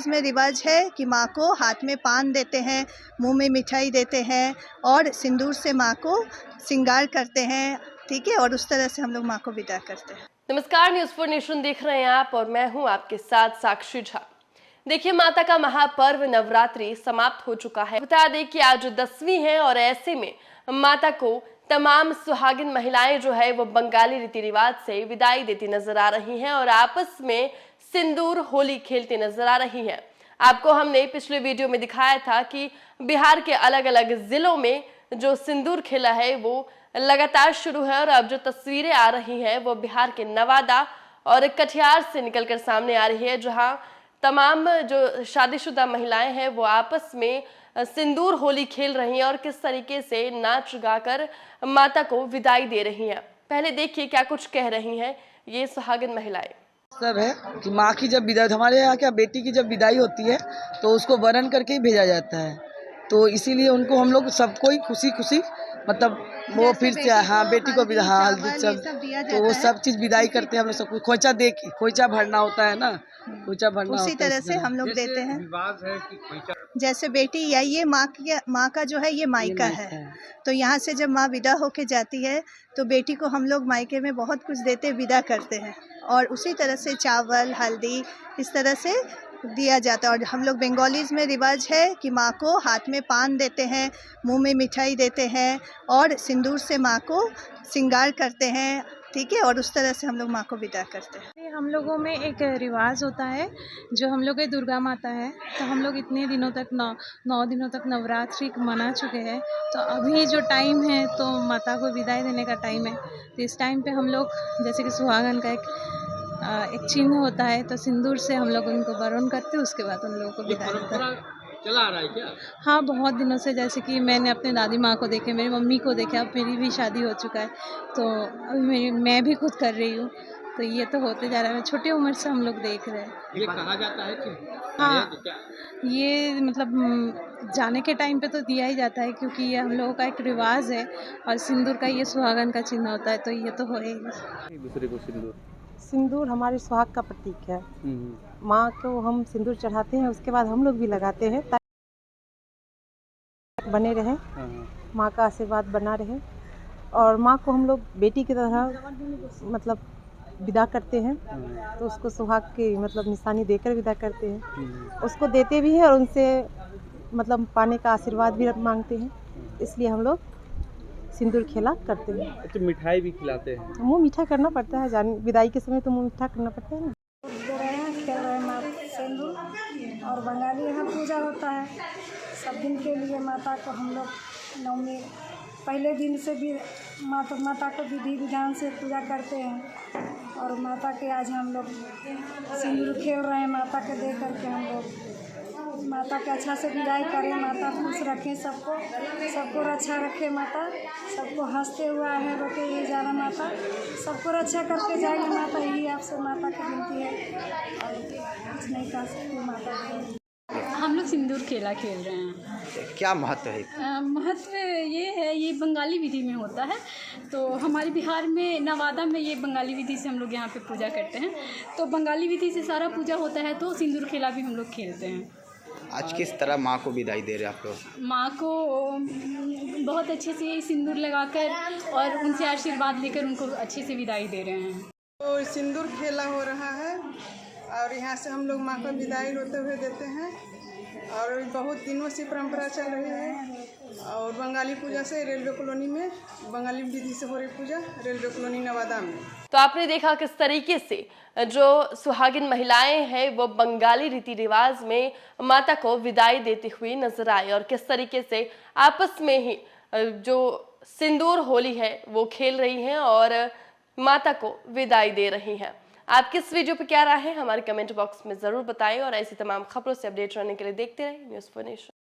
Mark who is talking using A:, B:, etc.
A: Bengalis में रिवाज है कि माँ को हाथ में पान देते हैं, मुंह में मिठाई देते हैं और सिंदूर से माँ को श्रृंगार करते हैं, ठीक है। और उस तरह से हम लोग माँ को विदा करते हैं।
B: नमस्कार, न्यूज़ फॉर नेशन देख रहे हैं आप और मैं हूं आपके साथ साक्षी झा। देखिए, माता का महापर्व नवरात्रि समाप्त हो चुका है। बता दें कि आज 10वीं है और ऐसे में माता को तमाम सुहागिन महिलाएं जो है वो बंगाली रीति रिवाज से विदाई देती नजर आ रही हैं और आपस में सिंदूर होली खेलती नजर आ रही हैं। आपको हमने पिछले वीडियो में दिखाया था कि बिहार के अलग अलग जिलों में जो सिंदूर खेला है वो लगातार शुरू है और अब जो तस्वीरें आ रही हैं वो बिहार के नवादा और कटिहार से निकलकर सामने आ रही है, जहां तमाम जो शादीशुदा महिलाएं हैं वो आपस में सिंदूर होली खेल रही हैं और किस तरीके से नाच गाकर माता को विदाई दे रही हैं। पहले देखिए क्या कुछ कह रही हैं ये सुहागिन महिलाएं।
C: सब है कि माँ की जब विदाई, हमारे यहाँ क्या बेटी की जब विदाई होती है तो उसको वरण करके ही भेजा जाता है, तो इसीलिए उनको हम लोग सबको ही खुशी खुशी मतलब वो फिर से बेटी को विदा हल्दी सब तो वो सब चीज विदाई करते हैं हम लोग। सब कुछ खोइचा दे के खोइचा भरना होता है ना, खोइचा भरना
A: उसी
C: होता है,
A: तरह से हम लोग देते हैं।
D: रिवाज है कि खोइचा
A: जैसे बेटी या ये माँ का जो है ये मायका है, तो यहाँ से जब माँ विदा होके जाती है तो बेटी को हम लोग मायके में बहुत कुछ देते विदा करते हैं और उसी तरह से चावल हल्दी इस तरह से दिया जाता है। और हम लोग बंगालीज़ में रिवाज है कि माँ को हाथ में पान देते हैं, मुंह में मिठाई देते हैं और सिंदूर से माँ को श्रृंगार करते हैं, ठीक है। और उस तरह से हम लोग माँ को विदा करते हैं।
E: हम लोगों में एक रिवाज होता है जो हम लोग की दुर्गा माता है, तो हम लोग इतने दिनों तक 9 दिनों तक नवरात्रि मना चुके हैं। तो अभी जो टाइम है तो माता को विदाई देने का टाइम है, तो इस टाइम पे हम लोग जैसे कि सुहागन का एक चिन्ह होता है, तो सिंदूर से हम लोग उनको वरण करते हैं, उसके बाद उन लोगों को विदाई देते हैं।
D: चला आ रहा है क्या?
E: हाँ, बहुत दिनों से, जैसे कि मैंने अपने दादी माँ को देखे, मेरी मम्मी को देखे, अब मेरी भी शादी हो चुका है तो अभी मैं भी खुद कर रही हूँ, तो ये तो होते जा रहा है। छोटी उम्र से हम लोग देख रहे हैं।
D: ये कहा जाता है कि
E: हाँ,
D: क्या?
E: ये मतलब जाने के टाइम पे तो दिया ही जाता है, क्योंकि ये हम लोगों का एक रिवाज है और सिंदूर का ये सुहागन का चिन्ह होता है, तो ये तो होएगा।
D: दूसरे को
F: सिंदूर हमारे सुहाग का प्रतीक है। माँ को हम सिंदूर चढ़ाते हैं, उसके बाद हम लोग भी लगाते हैं ताकि बने रहे, माँ का आशीर्वाद बना रहे। और माँ को हम लोग बेटी की तरह मतलब विदा करते हैं, तो उसको सुहाग की मतलब निशानी देकर विदा करते हैं। उसको देते भी हैं और उनसे मतलब पाने का आशीर्वाद भी मांगते हैं, इसलिए हम लोग सिंदूर खेला करते हैं।
D: अच्छा, मिठाई भी खिलाते हैं?
F: मुँह मीठा करना पड़ता है, विदाई के समय तो मुँह मीठा करना पड़ता है ना।
G: खेल रहे हैं माँ सिंदूर, और बंगाली यहाँ पूजा होता है सब दिन के लिए। माता को हम लोग नवमी पहले दिन से भी माता को विधि विधान से पूजा करते हैं और माता के आज हम लोग सिंदूर खेल रहे हैं। माता के दे करके हम लोग माता के अच्छा से विदाई करें, माता खुश रखें, सबको रक्षा रखे माता, सबको हंसते हुआ है रोके ये जाना माता, सबको रक्षा करके जाएगी माता, यही आपसे माता की विनती है और कुछ नहीं कर सकते माता की।
H: हम लोग सिंदूर खेला खेल रहे हैं।
I: क्या महत्व है?
H: महत्व ये है, ये बंगाली विधि में होता है, तो हमारे बिहार में नवादा में ये बंगाली विधि से हम लोग यहाँ पे पूजा करते हैं, तो बंगाली विधि से सारा पूजा होता है, तो सिंदूर खेला भी हम लोग खेलते हैं।
I: आज किस तरह माँ को विदाई दे रहे हैं आप लोग?
H: माँ को बहुत अच्छे से सिंदूर लगाकर और उनसे आशीर्वाद लेकर उनको अच्छे से विदाई दे रहे हैं।
J: तो सिंदूर खेला हो रहा है और यहाँ से हम लोग माँ को विदाई होते हुए देते हैं और बहुत दिनों से परंपरा चल रही है। और बंगाली पूजा से रेलवे कॉलोनी में बंगाली विधि से हो रही पूजा रेलवे कॉलोनी नवादा में।
B: तो आपने देखा किस तरीके से जो सुहागिन महिलाएं हैं वो बंगाली रीति रिवाज में माता को विदाई देती हुई नजर आई और किस तरीके से आपस में ही जो सिंदूर होली है वो खेल रही हैं और माता को विदाई दे रही हैं। आपकी इस वीडियो पे क्या राय है हमारे कमेंट बॉक्स में जरूर बताएं और ऐसी तमाम खबरों से अपडेट रहने के लिए देखते रहें न्यूज़ फॉर नेशन।